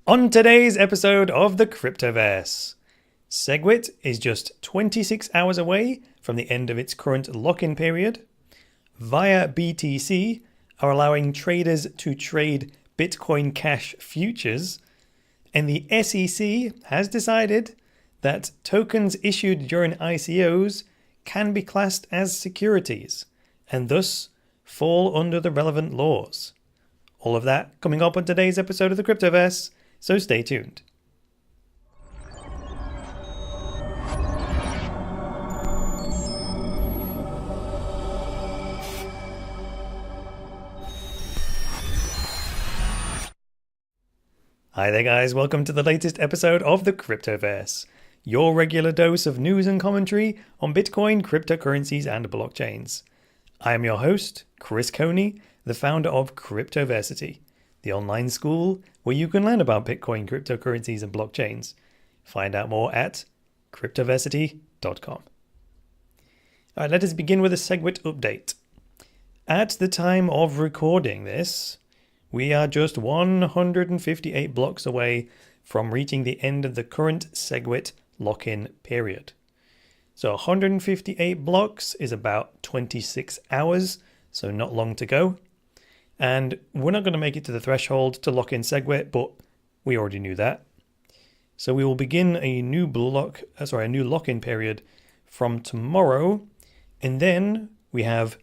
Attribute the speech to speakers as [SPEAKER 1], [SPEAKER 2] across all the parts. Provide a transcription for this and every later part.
[SPEAKER 1] On today's episode of the Cryptoverse, Segwit is just 26 hours away from the end of its current lock-in period. Via BTC are allowing traders to trade Bitcoin Cash futures. And the SEC has decided that tokens issued during ICOs can be classed as securities and thus fall under the relevant laws. All of that coming up on today's episode of the Cryptoverse. So stay tuned. Hi there guys, welcome to the latest episode of the Cryptoverse, your regular dose of news and commentary on Bitcoin, cryptocurrencies and blockchains. I am your host, Chris Coney, the founder of Cryptoversity, the online school where you can learn about Bitcoin, cryptocurrencies, and blockchains. Find out more at cryptoversity.com. Alright, let us begin with a Segwit update. At the time of recording this, we are just 158 blocks away from reaching the end of the current Segwit lock-in period. So 158 blocks is about 26 hours, so not long to go. And we're not going to make it to the threshold to lock in Segwit, but we already knew that. So we will begin a new lock-in period from tomorrow, and then we have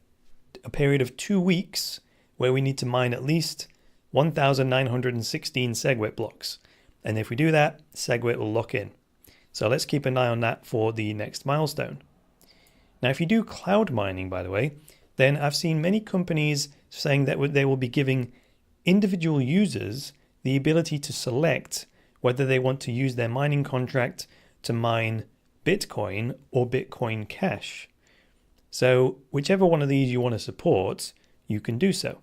[SPEAKER 1] a period of 2 weeks where we need to mine at least 1,916 Segwit blocks. And if we do that, Segwit will lock in. So let's keep an eye on that for the next milestone. Now, if you do cloud mining, by the way, then I've seen many companies saying that they will be giving individual users the ability to select whether they want to use their mining contract to mine Bitcoin or Bitcoin Cash. So whichever one of these you want to support, you can do so.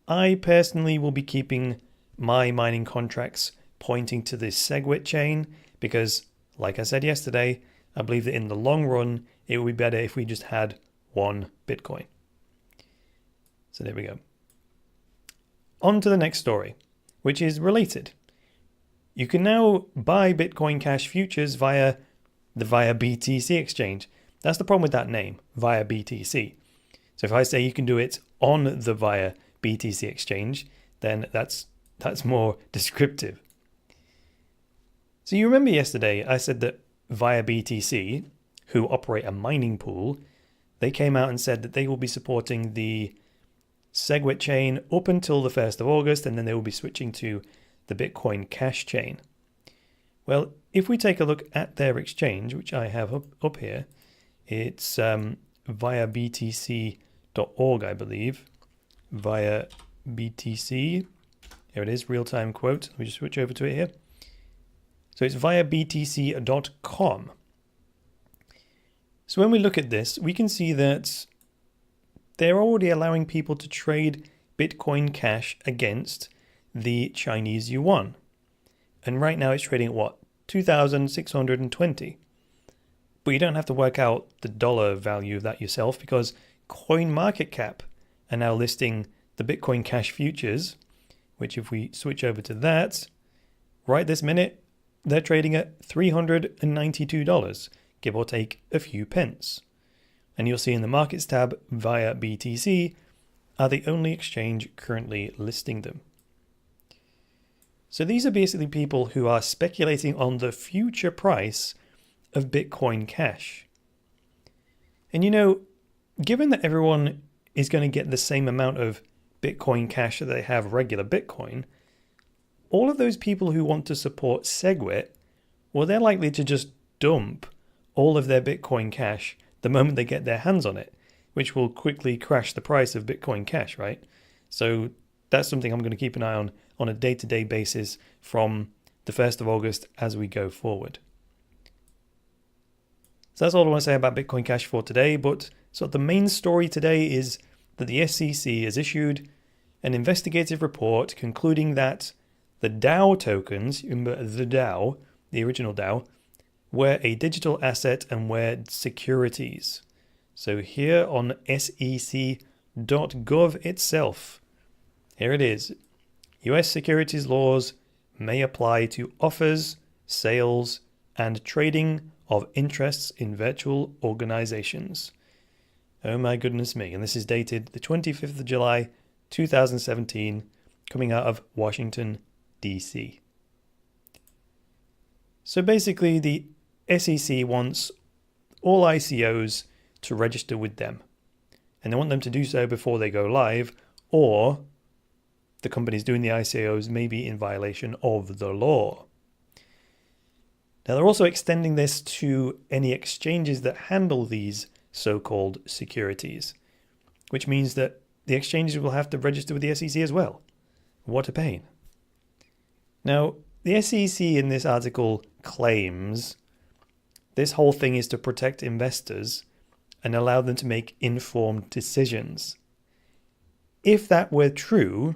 [SPEAKER 1] I personally will be keeping my mining contracts pointing to this Segwit chain because, like I said yesterday, I believe that in the long run, it would be better if we just had one Bitcoin. So there we go. On to the next story, which is related. You can now buy Bitcoin Cash futures via the BTC exchange. That's the problem with that name, via BTC. So if I say you can do it on the via BTC exchange, then that's more descriptive. So you remember yesterday I said that via BTC, who operate a mining pool, they came out and said that they will be supporting the Segwit chain up until the 1st of August, and then they will be switching to the Bitcoin Cash chain. Well, if we take a look at their exchange, which I have up here, it's via btc.org, I believe. Via BTC. Here it is, real-time quote. Let me just switch over to it here. So it's via btc.com. So when we look at this, we can see that they're already allowing people to trade Bitcoin Cash against the Chinese yuan. And right now it's trading at what? 2,620. But you don't have to work out the dollar value of that yourself because CoinMarketCap are now listing the Bitcoin Cash futures, which if we switch over to that, right this minute, they're trading at $392, give or take a few pence. And you'll see in the Markets tab via BTC are the only exchange currently listing them. So these are basically people who are speculating on the future price of Bitcoin Cash. And you know, given that everyone is going to get the same amount of Bitcoin Cash that they have regular Bitcoin, all of those people who want to support Segwit, well, they're likely to just dump all of their Bitcoin Cash the moment they get their hands on it, which will quickly crash the price of Bitcoin Cash, right? So that's something I'm going to keep an eye on a day-to-day basis from the 1st of August as we go forward. So that's all I want to say about Bitcoin Cash for today, but so the main story today is that the SEC has issued an investigative report concluding that the DAO tokens, remember the DAO, the original DAO, were a digital asset and were securities. So here on sec.gov itself, here it is. US securities laws may apply to offers, sales, and trading of interests in virtual organizations. Oh my goodness me. And this is dated the 25th of July, 2017, coming out of Washington, D.C. So basically, the SEC wants all ICOs to register with them. And they want them to do so before they go live, or the companies doing the ICOs may be in violation of the law. Now, they're also extending this to any exchanges that handle these so-called securities, which means that the exchanges will have to register with the SEC as well. What a pain. Now, the SEC in this article claims this whole thing is to protect investors and allow them to make informed decisions. If that were true,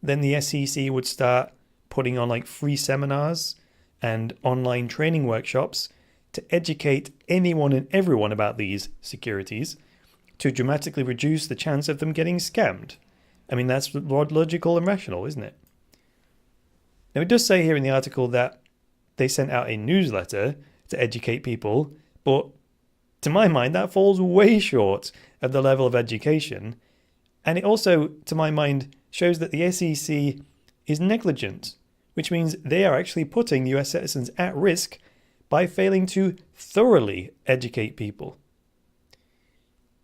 [SPEAKER 1] then the SEC would start putting on like free seminars and online training workshops to educate anyone and everyone about these securities to dramatically reduce the chance of them getting scammed. I mean, that's logical and rational, isn't it? Now, it does say here in the article that they sent out a newsletter to educate people, but to my mind, that falls way short of the level of education. And it also, to my mind, shows that the SEC is negligent, which means they are actually putting US citizens at risk by failing to thoroughly educate people.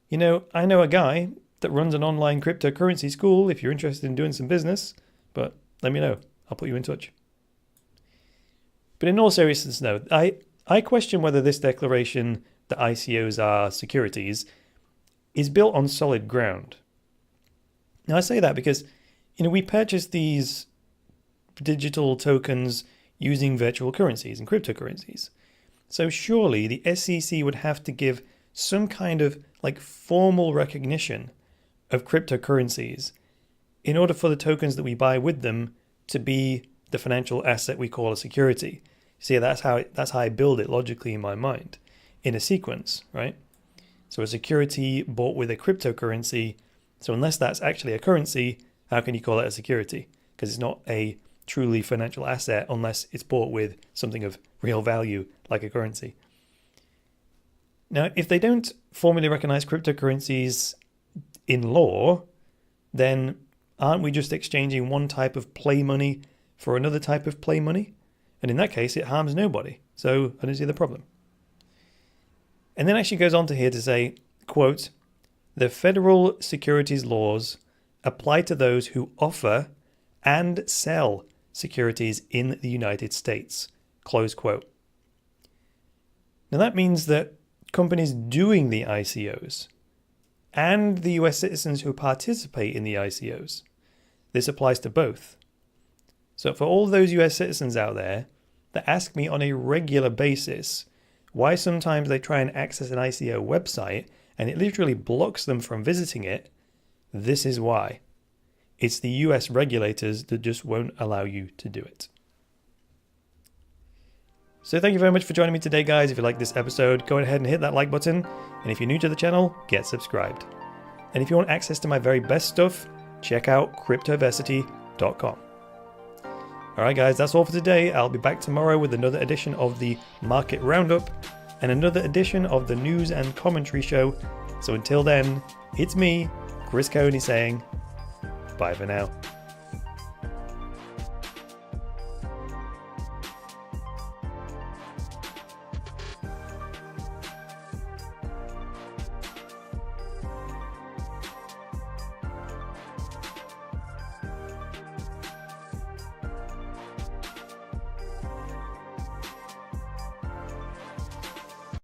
[SPEAKER 1] You know, I know a guy that runs an online cryptocurrency school if you're interested in doing some business, but let me know. I'll put you in touch. But in all seriousness, no, I question whether this declaration that ICOs are securities is built on solid ground. Now, I say that because, we purchase these digital tokens using virtual currencies and cryptocurrencies. So surely the SEC would have to give some kind of like formal recognition of cryptocurrencies in order for the tokens that we buy with them to be the financial asset we call a security. See, that's how I build it logically in my mind, in a sequence, right? So a security bought with a cryptocurrency. So unless that's actually a currency, how can you call it a security? Because it's not a truly financial asset unless it's bought with something of real value like a currency. Now, if they don't formally recognize cryptocurrencies in law, then aren't we just exchanging one type of play money for another type of play money? And in that case, it harms nobody. So I don't see the problem. And then actually goes on to here to say, quote, "The federal securities laws apply to those who offer and sell securities in the United States," close quote. Now that means that companies doing the ICOs and the US citizens who participate in the ICOs, this applies to both. So for all those US citizens out there that ask me on a regular basis why sometimes they try and access an ICO website and it literally blocks them from visiting it, this is why. It's the US regulators that just won't allow you to do it. So thank you very much for joining me today, guys. If you liked this episode, go ahead and hit that like button. And if you're new to the channel, get subscribed. And if you want access to my very best stuff, check out cryptoversity.com. Alright guys, that's all for today. I'll be back tomorrow with another edition of the Market Roundup and another edition of the News and Commentary Show. So until then, it's me, Chris Coney, saying bye for now.